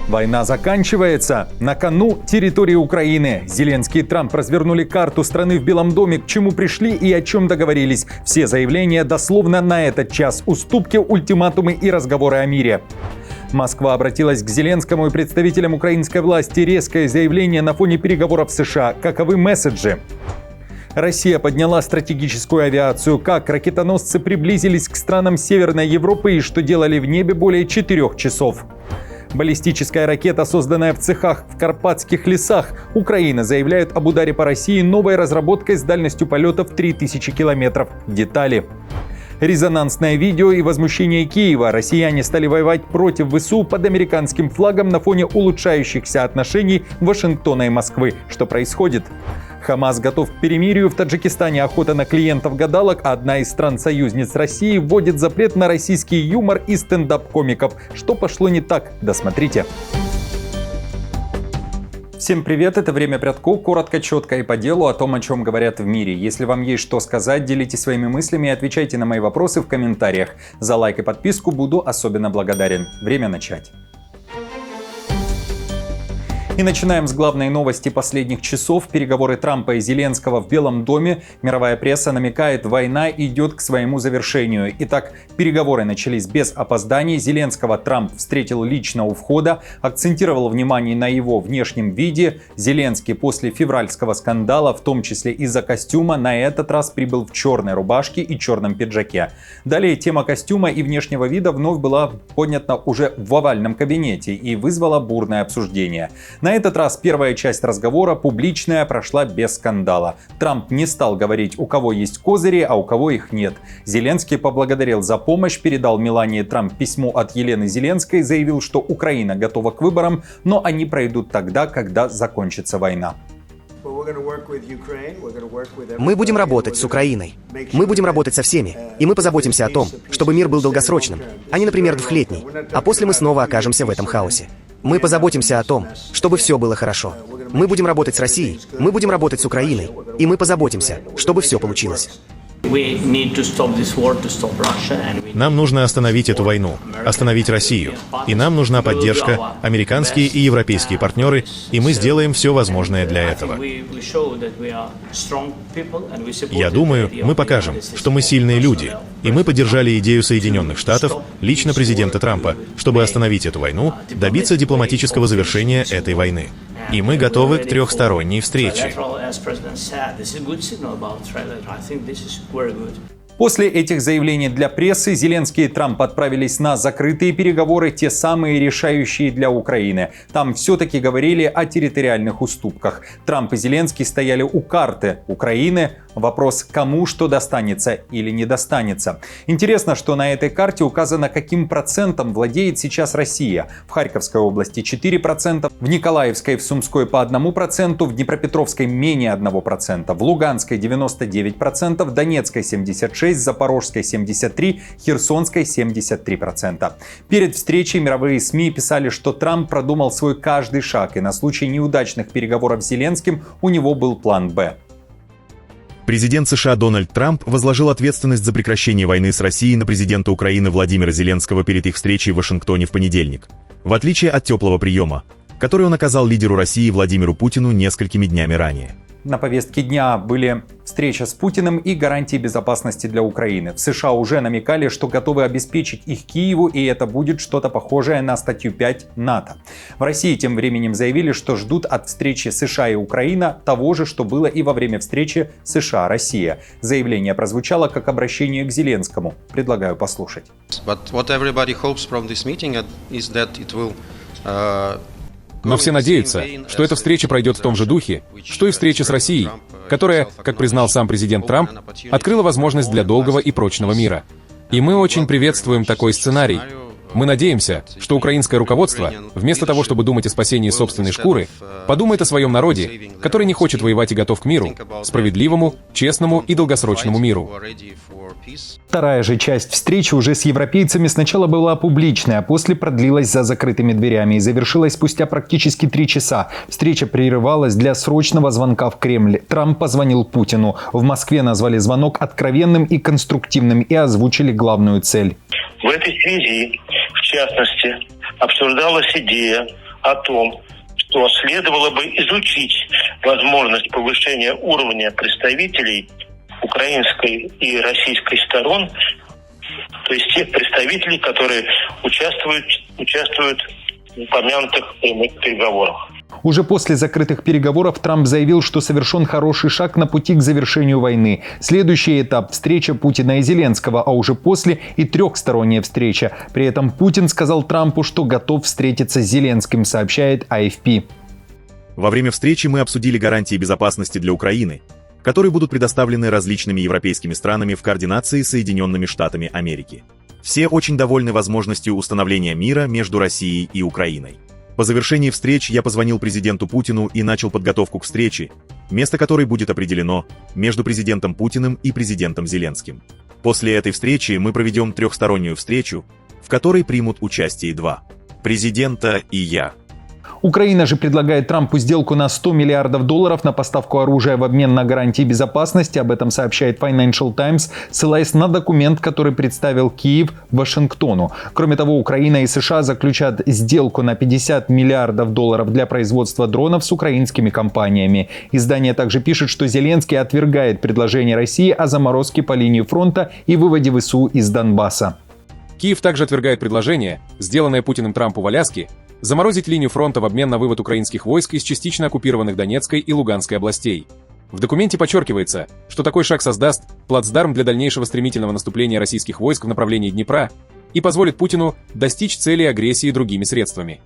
Война заканчивается. На кону территории Украины. Зеленский и Трамп развернули карту страны в Белом доме, к чему пришли и о чем договорились. Все заявления дословно на этот час. Уступки, ультиматумы и разговоры о мире. Москва обратилась к Зеленскому и представителям украинской власти. Резкое заявление на фоне переговоров с США. Каковы месседжи? Россия подняла стратегическую авиацию. Как ракетоносцы приблизились к странам Северной Европы и что делали в небе более 4 часов. Баллистическая ракета, созданная в цехах в Карпатских лесах. Украина заявляет об ударе по России новой разработкой с дальностью полета в 3000 километров. Детали. Резонансное видео и возмущение Киева. Россияне стали воевать против ВСУ под американским флагом на фоне улучшающихся отношений Вашингтона и Москвы. Что происходит? Хамас готов к перемирию. В Таджикистане охота на клиентов-гадалок. Одна из стран-союзниц России вводит запрет на российский юмор и стендап-комиков. Что пошло не так? Досмотрите. Всем привет, это «Время прятков», коротко, четко и по делу о том, о чем говорят в мире. Если вам есть что сказать, делитесь своими мыслями и отвечайте на мои вопросы в комментариях. За лайк и подписку буду особенно благодарен. Время начать. И начинаем с главной новости последних часов. Переговоры Трампа и Зеленского в Белом доме. Мировая пресса намекает, война идет к своему завершению. Итак, переговоры начались без опозданий. Зеленского Трамп встретил лично у входа, акцентировал внимание на его внешнем виде. Зеленский после февральского скандала, в том числе из-за костюма, на этот раз прибыл в черной рубашке и черном пиджаке. Далее тема костюма и внешнего вида вновь была поднята уже в овальном кабинете и вызвала бурное обсуждение. На этот раз первая часть разговора, публичная, прошла без скандала. Трамп не стал говорить, у кого есть козыри, а у кого их нет. Зеленский поблагодарил за помощь, передал Мелании Трамп письмо от Елены Зеленской, заявил, что Украина готова к выборам, но они пройдут тогда, когда закончится война. Мы будем работать с Украиной. Мы будем работать со всеми. И мы позаботимся о том, чтобы мир был долгосрочным, а не, например, двухлетний. А после мы снова окажемся в этом хаосе. Мы позаботимся о том, чтобы все было хорошо. Мы будем работать с Россией, мы будем работать с Украиной, и мы позаботимся, чтобы все получилось. Нам нужно остановить эту войну, остановить Россию. И нам нужна поддержка, американские и европейские партнеры, и мы сделаем все возможное для этого. Я думаю, мы покажем, что мы сильные люди, и мы поддержали идею Соединенных Штатов, лично президента Трампа, чтобы остановить эту войну, добиться дипломатического завершения этой войны. И мы готовы к трехсторонней встрече. После этих заявлений для прессы Зеленский и Трамп отправились на закрытые переговоры, те самые решающие для Украины. Там все-таки говорили о территориальных уступках. Трамп и Зеленский стояли у карты Украины. Вопрос, кому что достанется или не достанется. Интересно, что на этой карте указано, каким процентом владеет сейчас Россия. В Харьковской области 4%, в Николаевской и в Сумской по 1%, в Днепропетровской менее 1%, в Луганской 99%, в Донецкой 76%, Запорожской 73%, Херсонской 73%. Перед встречей мировые СМИ писали, что Трамп продумал свой каждый шаг, и на случай неудачных переговоров с Зеленским у него был план «Б». Президент США Дональд Трамп возложил ответственность за прекращение войны с Россией на президента Украины Владимира Зеленского перед их встречей в Вашингтоне в понедельник. В отличие от теплого приема, который он оказал лидеру России Владимиру Путину несколькими днями ранее. На повестке дня были встреча с Путиным и гарантии безопасности для Украины. В США уже намекали, что готовы обеспечить их Киеву, и это будет что-то похожее на статью 5 НАТО. В России тем временем заявили, что ждут от встречи США и Украина того же, что было и во время встречи США-Россия. Заявление прозвучало как обращение к Зеленскому. Предлагаю послушать. Но все надеются, что эта встреча пройдет в том же духе, что и встреча с Россией, которая, как признал сам президент Трамп, открыла возможность для долгого и прочного мира. И мы очень приветствуем такой сценарий. Мы надеемся, что украинское руководство, вместо того, чтобы думать о спасении собственной шкуры, подумает о своем народе, который не хочет воевать и готов к миру, справедливому, честному и долгосрочному миру. Вторая же часть встречи уже с европейцами сначала была публичной, а после продлилась за закрытыми дверями и завершилась спустя практически 3 часа. Встреча прерывалась для срочного звонка в Кремль. Трамп позвонил Путину. В Москве назвали звонок откровенным и конструктивным и озвучили главную цель. В этой связи, в частности, обсуждалась идея о том, что следовало бы изучить возможность повышения уровня представителей украинской и российской сторон, то есть тех представителей, которые участвуют в упомянутых прямых переговорах. Уже после закрытых переговоров Трамп заявил, что совершен хороший шаг на пути к завершению войны. Следующий этап – встреча Путина и Зеленского, а уже после и трехсторонняя встреча. При этом Путин сказал Трампу, что готов встретиться с Зеленским, сообщает AFP. Во время встречи мы обсудили гарантии безопасности для Украины, которые будут предоставлены различными европейскими странами в координации с Соединенными Штатами Америки. Все очень довольны возможностью установления мира между Россией и Украиной. По завершении встреч я позвонил президенту Путину и начал подготовку к встрече, место которой будет определено между президентом Путиным и президентом Зеленским. После этой встречи мы проведем трехстороннюю встречу, в которой примут участие два президента и я. Украина же предлагает Трампу сделку на $100 миллиардов на поставку оружия в обмен на гарантии безопасности. Об этом сообщает Financial Times, ссылаясь на документ, который представил Киев Вашингтону. Кроме того, Украина и США заключат сделку на $50 миллиардов для производства дронов с украинскими компаниями. Издание также пишет, что Зеленский отвергает предложение России о заморозке по линии фронта и выводе ВСУ из Донбасса. Киев также отвергает предложение, сделанное Путиным Трампу в Аляске, заморозить линию фронта в обмен на вывод украинских войск из частично оккупированных Донецкой и Луганской областей. В документе подчеркивается, что такой шаг создаст плацдарм для дальнейшего стремительного наступления российских войск в направлении Днепра и позволит Путину достичь цели агрессии другими средствами.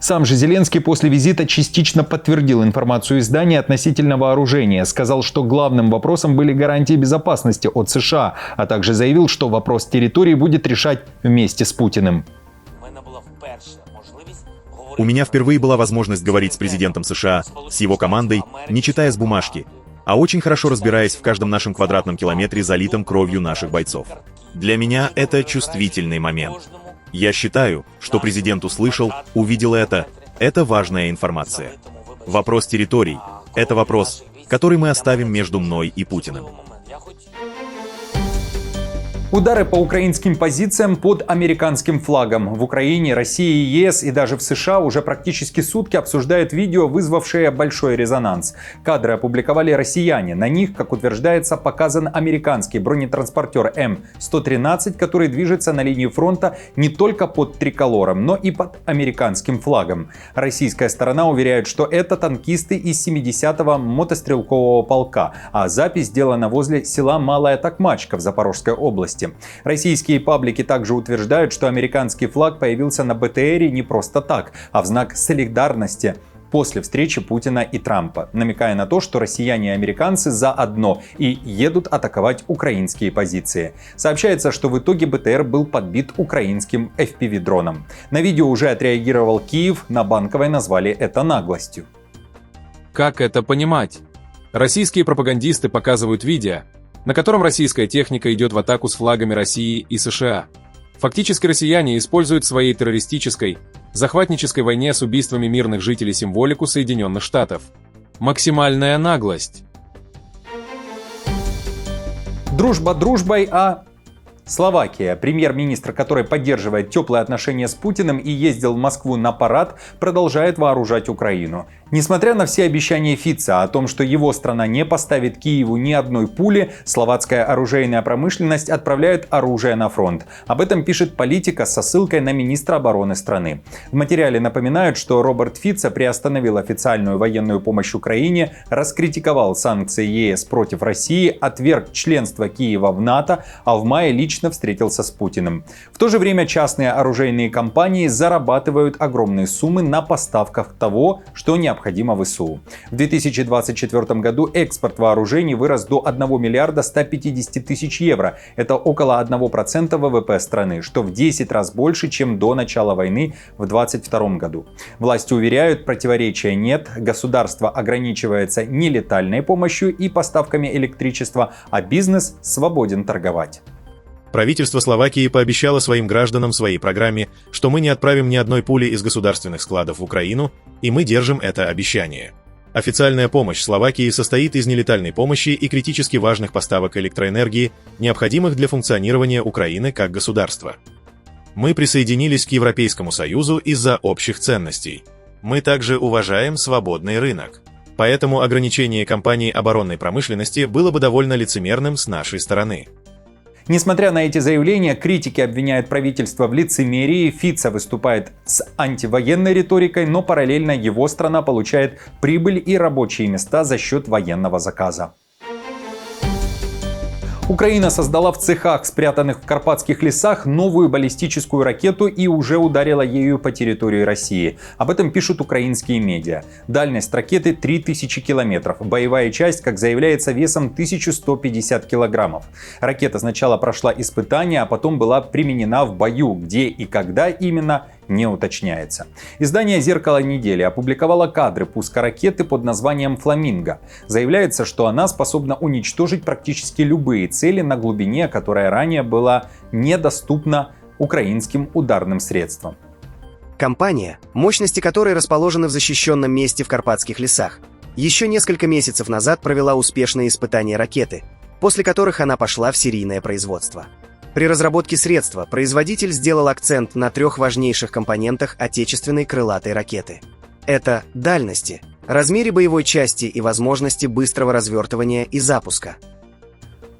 Сам же Зеленский после визита частично подтвердил информацию издания относительно вооружения. Сказал, что главным вопросом были гарантии безопасности от США, а также заявил, что вопрос территории будет решать вместе с Путиным. У меня впервые была возможность говорить с президентом США, с его командой, не читая с бумажки, а очень хорошо разбираясь в каждом нашем квадратном километре, залитом кровью наших бойцов. Для меня это чувствительный момент. Я считаю, что президент услышал, увидел это. Это важная информация. Вопрос территорий – это вопрос, который мы оставим между мной и Путиным. Удары по украинским позициям под американским флагом. В Украине, России, ЕС и даже в США уже практически сутки обсуждают видео, вызвавшее большой резонанс. Кадры опубликовали россияне. На них, как утверждается, показан американский бронетранспортер М113, который движется на линии фронта не только под триколором, но и под американским флагом. Российская сторона уверяет, что это танкисты из 70-го мотострелкового полка, а запись сделана возле села Малая Токмачка в Запорожской области. Российские паблики также утверждают, что американский флаг появился на БТРе не просто так, а в знак солидарности после встречи Путина и Трампа, намекая на то, что россияне и американцы заодно и едут атаковать украинские позиции. Сообщается, что в итоге БТР был подбит украинским FPV-дроном. На видео уже отреагировал Киев, на Банковой назвали это наглостью. Как это понимать? Российские пропагандисты показывают видео, на котором российская техника идет в атаку с флагами России и США. Фактически россияне используют в своей террористической, захватнической войне с убийствами мирных жителей символику Соединенных Штатов. Максимальная наглость. Дружба дружбой, а Словакия, премьер-министр, который поддерживает теплые отношения с Путиным и ездил в Москву на парад, продолжает вооружать Украину. Несмотря на все обещания Фица о том, что его страна не поставит Киеву ни одной пули, словацкая оружейная промышленность отправляет оружие на фронт. Об этом пишет Политика со ссылкой на министра обороны страны. В материале напоминают, что Роберт Фица приостановил официальную военную помощь Украине, раскритиковал санкции ЕС против России, отверг членство Киева в НАТО, а в мае лично встретился с Путиным. В то же время частные оружейные компании зарабатывают огромные суммы на поставках того, что необходимо ВСУ. В 2024 году экспорт вооружений вырос до 1 миллиарда 150 тысяч евро. Это около 1% ВВП страны, что в 10 раз больше, чем до начала войны в 2022 году. Власти уверяют, противоречия нет, государство ограничивается нелетальной помощью и поставками электричества, а бизнес свободен торговать. Правительство Словакии пообещало своим гражданам в своей программе, что мы не отправим ни одной пули из государственных складов в Украину, и мы держим это обещание. Официальная помощь Словакии состоит из нелетальной помощи и критически важных поставок электроэнергии, необходимых для функционирования Украины как государства. Мы присоединились к Европейскому Союзу из-за общих ценностей. Мы также уважаем свободный рынок. Поэтому ограничение компаний оборонной промышленности было бы довольно лицемерным с нашей стороны. Несмотря на эти заявления, критики обвиняют правительство в лицемерии, Фицо выступает с антивоенной риторикой, но параллельно его страна получает прибыль и рабочие места за счет военного заказа. Украина создала в цехах, спрятанных в карпатских лесах, новую баллистическую ракету и уже ударила ею по территории России. Об этом пишут украинские медиа. Дальность ракеты 3000 километров. Боевая часть, как заявляется, весом 1150 килограммов. Ракета сначала прошла испытания, а потом была применена в бою. Где и когда именно, не уточняется. Издание «Зеркало недели» опубликовало кадры пуска ракеты под названием «Фламинго». Заявляется, что она способна уничтожить практически любые цели на глубине, которая ранее была недоступна украинским ударным средствам. Компания, мощности которой расположены в защищенном месте в Карпатских лесах, еще несколько месяцев назад провела успешные испытания ракеты, после которых она пошла в серийное производство. При разработке средства производитель сделал акцент на 3 важнейших компонентах отечественной крылатой ракеты. Это дальности, размере боевой части и возможности быстрого развертывания и запуска.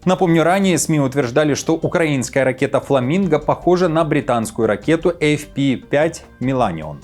Напомню, ранее СМИ утверждали, что украинская ракета «Фламинго» похожа на британскую ракету FP-5 «Милленион».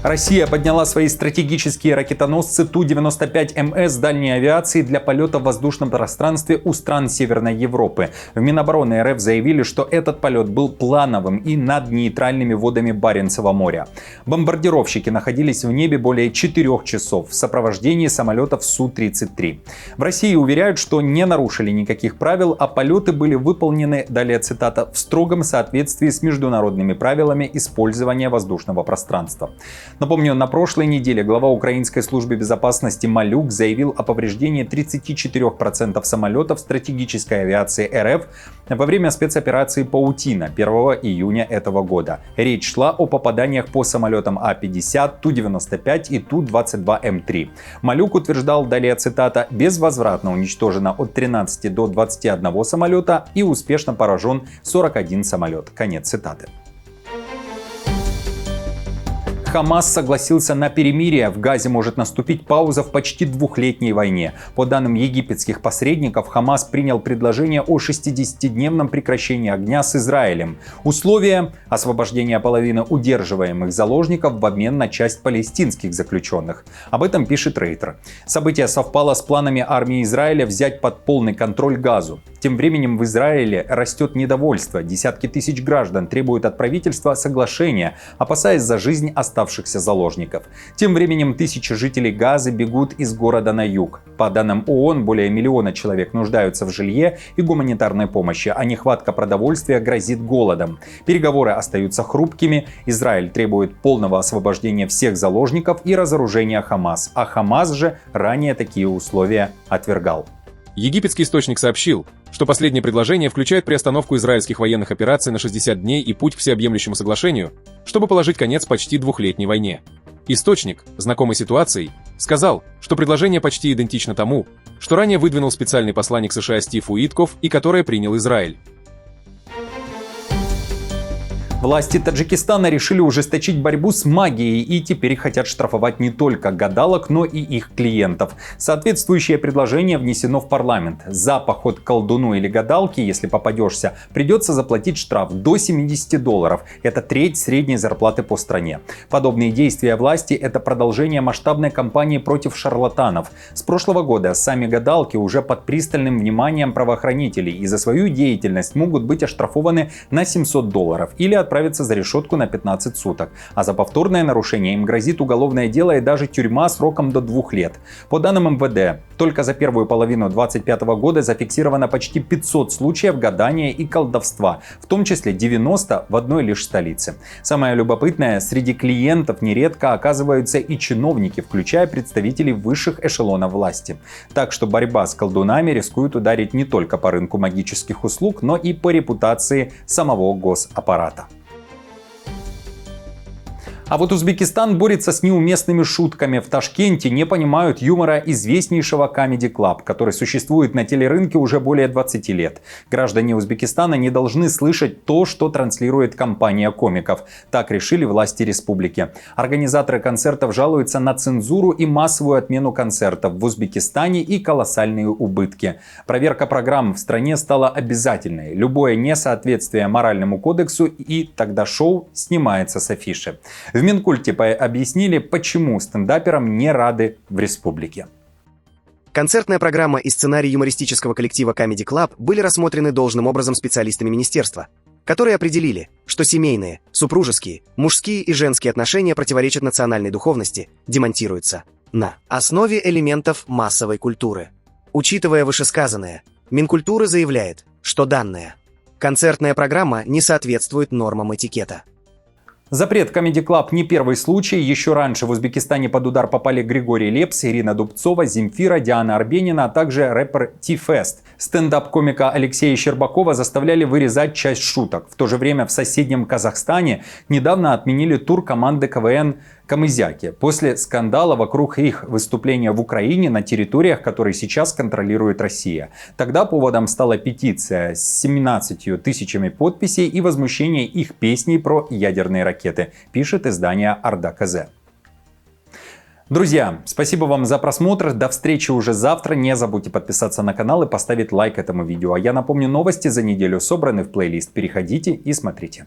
Россия подняла свои стратегические ракетоносцы Ту-95МС дальней авиации для полета в воздушном пространстве у стран Северной Европы. В Минобороны РФ заявили, что этот полет был плановым и над нейтральными водами Баренцева моря. Бомбардировщики находились в небе более 4 часов в сопровождении самолетов Су-33. В России уверяют, что не нарушили никаких правил, а полеты были выполнены, далее цитата, в строгом соответствии с международными правилами использования воздушного пространства. Напомню, на прошлой неделе глава Украинской службы безопасности Малюк заявил о повреждении 34% самолетов стратегической авиации РФ во время спецоперации «Паутина» 1 июня этого года. Речь шла о попаданиях по самолетам А-50, Ту-95 и Ту-22М3. Малюк утверждал, далее цитата, «безвозвратно уничтожено от 13 до 21 самолета и успешно поражен 41 самолет». Конец цитаты. Хамас согласился на перемирие. В Газе может наступить пауза в почти 2-летней войне. По данным египетских посредников, Хамас принял предложение о 60-дневном прекращении огня с Израилем. Условие – освобождение половины удерживаемых заложников в обмен на часть палестинских заключенных. Об этом пишет Рейтер. Событие совпало с планами армии Израиля взять под полный контроль Газу. Тем временем в Израиле растет недовольство. Десятки тысяч граждан требуют от правительства соглашения, опасаясь за жизнь оставшихся заложников. Тем временем тысячи жителей Газы бегут из города на юг. По данным ООН, более 1 миллиона человек нуждаются в жилье и гуманитарной помощи, а нехватка продовольствия грозит голодом. Переговоры остаются хрупкими. Израиль требует полного освобождения всех заложников и разоружения Хамас. А Хамас же ранее такие условия отвергал. Египетский источник сообщил, что последнее предложение включает приостановку израильских военных операций на 60 дней и путь к всеобъемлющему соглашению, чтобы положить конец почти 2-летней войне. Источник, знакомый ситуацией, сказал, что предложение почти идентично тому, что ранее выдвинул специальный посланник США Стив Уитков и которое принял Израиль. Власти Таджикистана решили ужесточить борьбу с магией и теперь хотят штрафовать не только гадалок, но и их клиентов. Соответствующее предложение внесено в парламент. За поход к колдуну или гадалке, если попадешься, придется заплатить штраф до $70. Это треть средней зарплаты по стране. Подобные действия власти – это продолжение масштабной кампании против шарлатанов. С прошлого года сами гадалки уже под пристальным вниманием правоохранителей и за свою деятельность могут быть оштрафованы на $700 или отправиться за решетку на 15 суток. А за повторное нарушение им грозит уголовное дело и даже тюрьма сроком до 2 лет. По данным МВД, только за первую половину 2025 года зафиксировано почти 500 случаев гадания и колдовства, в том числе 90 в одной лишь столице. Самое любопытное, среди клиентов нередко оказываются и чиновники, включая представителей высших эшелонов власти. Так что борьба с колдунами рискует ударить не только по рынку магических услуг, но и по репутации самого госаппарата. А вот Узбекистан борется с неуместными шутками. В Ташкенте не понимают юмора известнейшего Comedy Club, который существует на телерынке уже более 20 лет. Граждане Узбекистана не должны слышать то, что транслирует компания комиков. Так решили власти республики. Организаторы концертов жалуются на цензуру и массовую отмену концертов в Узбекистане и колоссальные убытки. Проверка программ в стране стала обязательной. Любое несоответствие моральному кодексу, и тогда шоу снимается с афиши. В Минкульте объяснили, почему стендаперам не рады в республике. Концертная программа и сценарий юмористического коллектива Comedy Club были рассмотрены должным образом специалистами министерства, которые определили, что семейные, супружеские, мужские и женские отношения противоречат национальной духовности, демонтируются на основе элементов массовой культуры. Учитывая вышесказанное, Минкультура заявляет, что данная концертная программа не соответствует нормам этикета. Запрет Comedy Club не первый случай. Еще раньше в Узбекистане под удар попали Григорий Лепс, Ирина Дубцова, Земфира, Диана Арбенина, а также рэпер Ти-Фест. Стендап-комика Алексея Щербакова заставляли вырезать часть шуток. В то же время в соседнем Казахстане недавно отменили тур команды КВН «Камызяки» после скандала вокруг их выступления в Украине на территориях, которые сейчас контролирует Россия. Тогда поводом стала петиция с 17 тысячами подписей и возмущение их песней про ядерные ракеты, пишет издание Орда КЗ. Друзья, спасибо вам за просмотр. До встречи уже завтра. Не забудьте подписаться на канал и поставить лайк этому видео. А я напомню, новости за неделю собраны в плейлист. Переходите и смотрите.